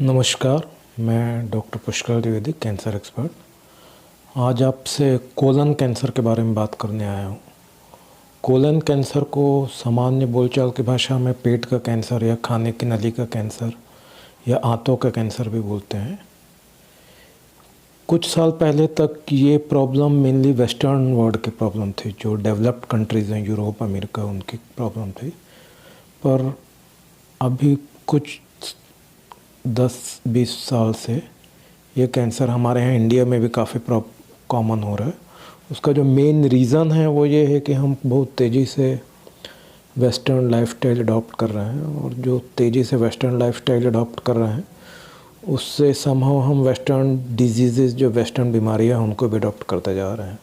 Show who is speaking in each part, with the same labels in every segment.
Speaker 1: नमस्कार, मैं doctor Pushkar Dwivedi, cancer expert. आज आपसे कोलन कैंसर के बारे में बात करने आया हूँ। कोलन कैंसर को सामान्य बोलचाल की भाषा में पेट का कैंसर या खाने की नली का कैंसर या आंतों का कैंसर भी बोलते हैं। कुछ साल पहले तक ये प्रॉब्लम मेनली वेस्टर्न वर्ल्ड की प्रॉब्लम थी, जो डेवलप्ड कंट्रीज़ हैं, यूरोप, अमेरिका, उनकी प्रॉब्लम थी। पर अभी कुछ 10-20 साल से ये कैंसर हमारे यहाँ इंडिया में भी काफ़ी कॉमन हो रहा है। उसका जो मेन रीज़न है वो ये है कि हम बहुत तेज़ी से वेस्टर्न लाइफस्टाइल अडॉप्ट कर रहे हैं, और जो तेज़ी से वेस्टर्न लाइफस्टाइल अडॉप्ट कर रहे हैं उससे समहाउ हम वेस्टर्न डिजीज़, जो वेस्टर्न बीमारियाँ हैं, उनको भी अडॉप्ट करते जा रहे हैं।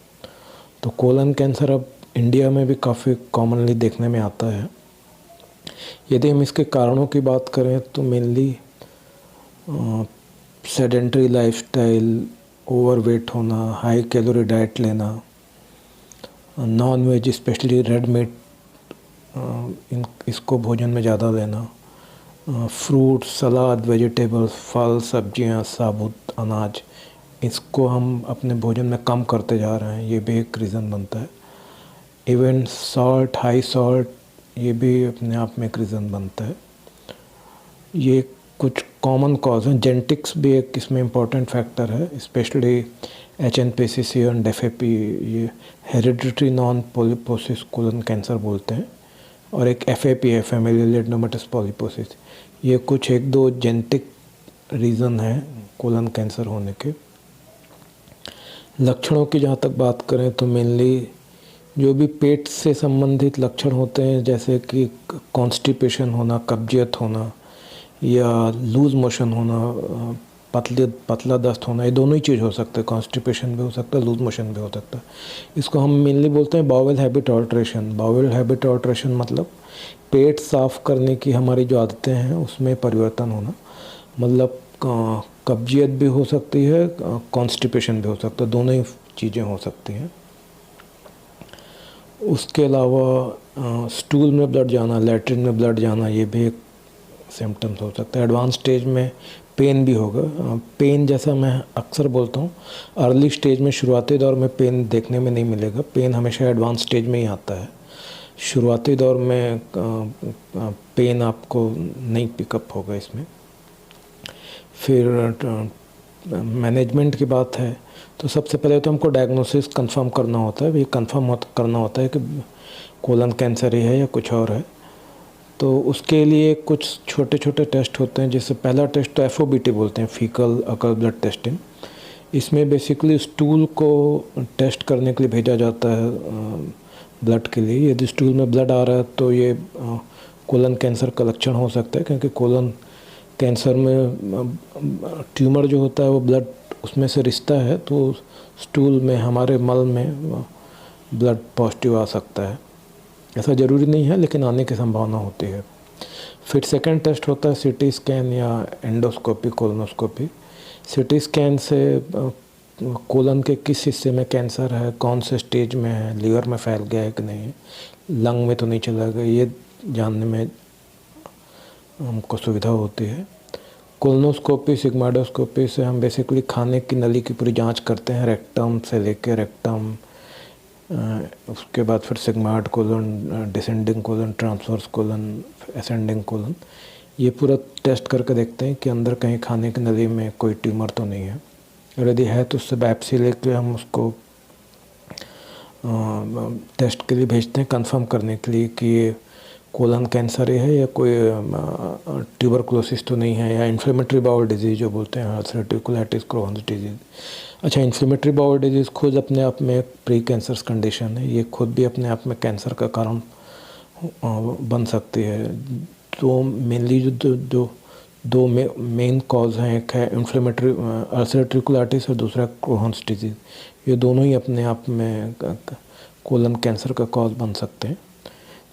Speaker 1: तो कोलन कैंसर अब इंडिया में भी काफ़ी कॉमनली देखने में आता है। यदि हम इसके कारणों की बात करें तो मेनली सेडेंटरी लाइफस्टाइल, ओवरवेट होना, हाई कैलोरी डाइट लेना, non veg specially red meat इसको भोजन में ज़्यादा लेना, फ्रूट, सलाद, वेजिटेबल्स, फल, सब्जियां, साबुत अनाज, इसको हम अपने भोजन में कम करते जा रहे हैं, ये भी एक रीज़न बनता है। इवन सॉल्ट, हाई सॉल्ट, ये भी अपने आप में एक रीज़न बनता है। ये कुछ कॉमन कॉज हैं। जेनेटिक्स भी एक इसमें इम्पॉर्टेंट फैक्टर है, स्पेशली HNPCC और FAP, ये hereditary non polyposis colon cancer बोलते हैं, और एक FAP है, फैमिलियल एडेनोमेटस पॉलीपोसिस। ये कुछ 1-2 जेनेटिक रीज़न है कोलन कैंसर होने के। लक्षणों की जहाँ तक बात करें तो मेनली जो भी पेट से संबंधित लक्षण होते हैं, जैसे कि कॉन्स्टिपेशन होना, कब्जियत होना, या लूज़ मोशन होना, पतला दस्त होना, ये दोनों ही चीज़ हो सकते हैं। कॉन्स्टिपेशन भी हो सकता है, लूज़ मोशन भी हो सकता है। इसको हम मेनली बोलते हैं bowel habit alteration. Bowel habit alteration मतलब पेट साफ़ करने की हमारी जो आदतें हैं उसमें परिवर्तन होना। मतलब कब्जियत भी हो सकती है, कॉन्स्टिपेशन भी हो सकता है, दोनों ही चीज़ें हो सकती हैं। उसके अलावा स्टूल में ब्लड जाना, लैट्रिन में ब्लड जाना, ये भी एक सिम्टम्स हो सकता है। एडवांस स्टेज में पेन भी होगा। पेन, जैसा मैं अक्सर बोलता हूँ, अर्ली स्टेज में, शुरुआती दौर में पेन देखने में नहीं मिलेगा। पेन हमेशा एडवांस स्टेज में ही आता है। शुरुआती दौर में पेन आपको नहीं पिकअप होगा इसमें। फिर मैनेजमेंट की बात है तो सबसे पहले तो हमको डायग्नोसिस कंफर्म करना होता है। ये कंफर्म करना होता है कि कोलन कैंसर ही है या कुछ और है। तो उसके लिए कुछ छोटे छोटे टेस्ट होते हैं, जिससे पहला टेस्ट तो FOBT बोलते हैं, फीकल अकल ब्लड टेस्टिंग। इसमें बेसिकली स्टूल को टेस्ट करने के लिए भेजा जाता है ब्लड के लिए। यदि स्टूल में ब्लड आ रहा है तो ये कोलन कैंसर का लक्षण हो सकता है, क्योंकि कोलन कैंसर में ट्यूमर जो होता है वो ब्लड उसमें से रिश्ता है, तो स्टूल में, हमारे मल में ब्लड पॉजिटिव आ सकता है। ऐसा ज़रूरी नहीं है, लेकिन आने की संभावना होती है। फिर सेकंड टेस्ट होता है CT स्कैन या एंडोस्कोपी, कोलोनोस्कोपी। CT स्कैन से कोलन के किस हिस्से में कैंसर है, कौन से स्टेज में है, लीवर में फैल गया है कि नहीं, लंग में तो नहीं चला गया, ये जानने में हमको सुविधा होती है। कोलोनोस्कोपी, सिग्माइडोस्कोपी से हम बेसिकली खाने की नली की पूरी जांच करते हैं, रेक्टम से लेकर रेक्टम, उसके बाद फिर sigmoid colon, descending colon, transverse colon, ascending colon, ये पूरा टेस्ट करके देखते हैं कि अंदर कहीं खाने की नली में कोई ट्यूमर तो नहीं है। और यदि है तो उससे बायोप्सी लेके हम उसको टेस्ट के लिए भेजते हैं, कंफर्म करने के लिए कि ये कोलन कैंसर है या कोई ट्यूबरकुलोसिस तो नहीं है, या इन्फ्लेमेटरी बाउल डिजीज़ जो बोलते हैं, अल्सरेटिव कोलाइटिस, क्रोहन्स डिजीज़। अच्छा, इन्फ्लेमेटरी बाउल डिजीज़ खुद अपने आप में एक प्री कैंसरस कंडीशन है। ये खुद भी अपने आप में कैंसर का कारण बन सकती है। तो मेनली जो दो मेन कॉज हैं, एक है इन्फ्लेमेटरी अल्सरेटिव कोलाइटिस और दूसरा क्रोहन्स डिजीज़। ये दोनों ही अपने आप में कोलन कैंसर का कॉज बन सकते हैं।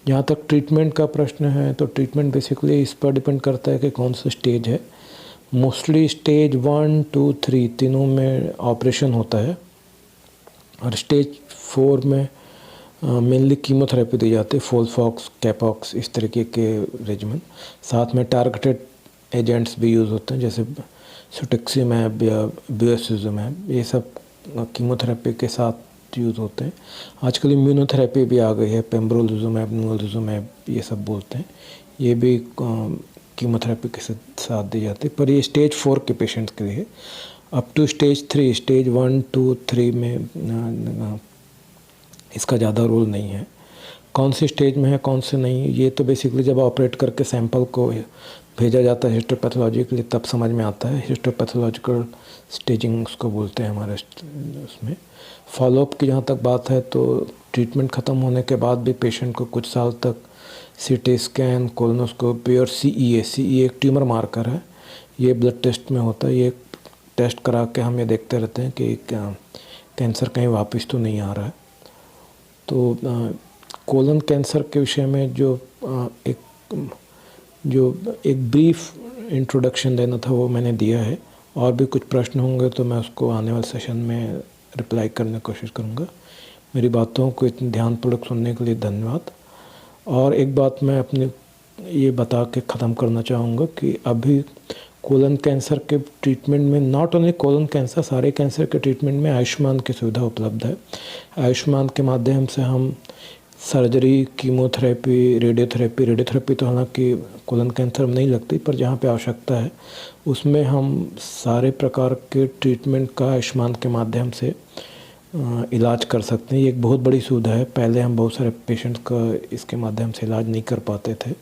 Speaker 1: जहाँ तक ट्रीटमेंट का प्रश्न है तो ट्रीटमेंट बेसिकली इस पर डिपेंड करता है कि कौन सा स्टेज है। मोस्टली स्टेज 1, 2, 3 तीनों में ऑपरेशन होता है, और स्टेज 4 में मेनली कीमोथेरेपी दी जाती है, फोल्फॉक्स, कैपॉक्स, इस तरीके के रेजिमेंट। साथ में टारगेटेड एजेंट्स भी यूज़ होते हैं, जैसे सुटिक्सिमैब या बेसिज़ुमैब, ये सब कीमोथेरेपी के साथ यूज़ होते हैं। आजकल इम्यूनोथेरेपी भी आ गई है, पेम्ब्रोलिजुमैब, निवोलिजुमैब, ये सब बोलते हैं, ये भी कीमोथेरेपी के साथ दी जाती है, पर ये स्टेज 4 के पेशेंट्स के लिए। अप टू स्टेज 3, स्टेज 1, 2, 3 में इसका ज़्यादा रोल नहीं है। कौन सी स्टेज में है कौन से नहीं, ये तो बेसिकली जब ऑपरेट करके सैंपल को भेजा जाता है हिस्टोपैथोलॉजी के लिए तब समझ में आता है। हिस्टोपैथोलॉजिकल स्टेजिंग उसको बोलते हैं हमारे उसमें। फॉलोअप की जहाँ तक बात है तो ट्रीटमेंट ख़त्म होने के बाद भी पेशेंट को कुछ साल तक सीटी स्कैन, कोलोनोस्कोपी और सीईए एक ट्यूमर मार्कर है, ये ब्लड टेस्ट में होता है। ये टेस्ट करा के हम ये देखते रहते हैं कि कैंसर कहीं वापस तो नहीं आ रहा है। तो कोलन कैंसर के विषय में जो एक ब्रीफ इंट्रोडक्शन देना था वो मैंने दिया है। और भी कुछ प्रश्न होंगे तो मैं उसको आने वाले सेशन में रिप्लाई करने की कोशिश करूँगा। मेरी बातों को इतने ध्यानपूर्वक सुनने के लिए धन्यवाद। और एक बात मैं अपने ये बता के ख़त्म करना चाहूँगा कि अभी कोलन कैंसर के ट्रीटमेंट में, नॉट ओनली कोलन कैंसर, सारे कैंसर के ट्रीटमेंट में आयुष्मान की सुविधा उपलब्ध है। आयुष्मान के माध्यम से हम सर्जरी, कीमोथेरेपी, रेडियोथेरेपी तो हालांकि कोलन कैंसर में नहीं लगती, पर जहाँ पे आवश्यकता है उसमें हम सारे प्रकार के ट्रीटमेंट का आयुष्मान के माध्यम से इलाज कर सकते हैं। ये एक बहुत बड़ी सुविधा है। पहले हम बहुत सारे पेशेंट का इसके माध्यम से इलाज नहीं कर पाते थे,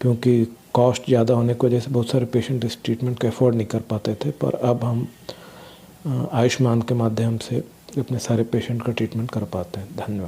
Speaker 1: क्योंकि कॉस्ट ज़्यादा होने की वजह से बहुत सारे पेशेंट इस ट्रीटमेंट को अफोर्ड नहीं कर पाते थे। पर अब हम आयुष्मान के माध्यम से अपने सारे पेशेंट का ट्रीटमेंट कर पाते हैं। धन्यवाद।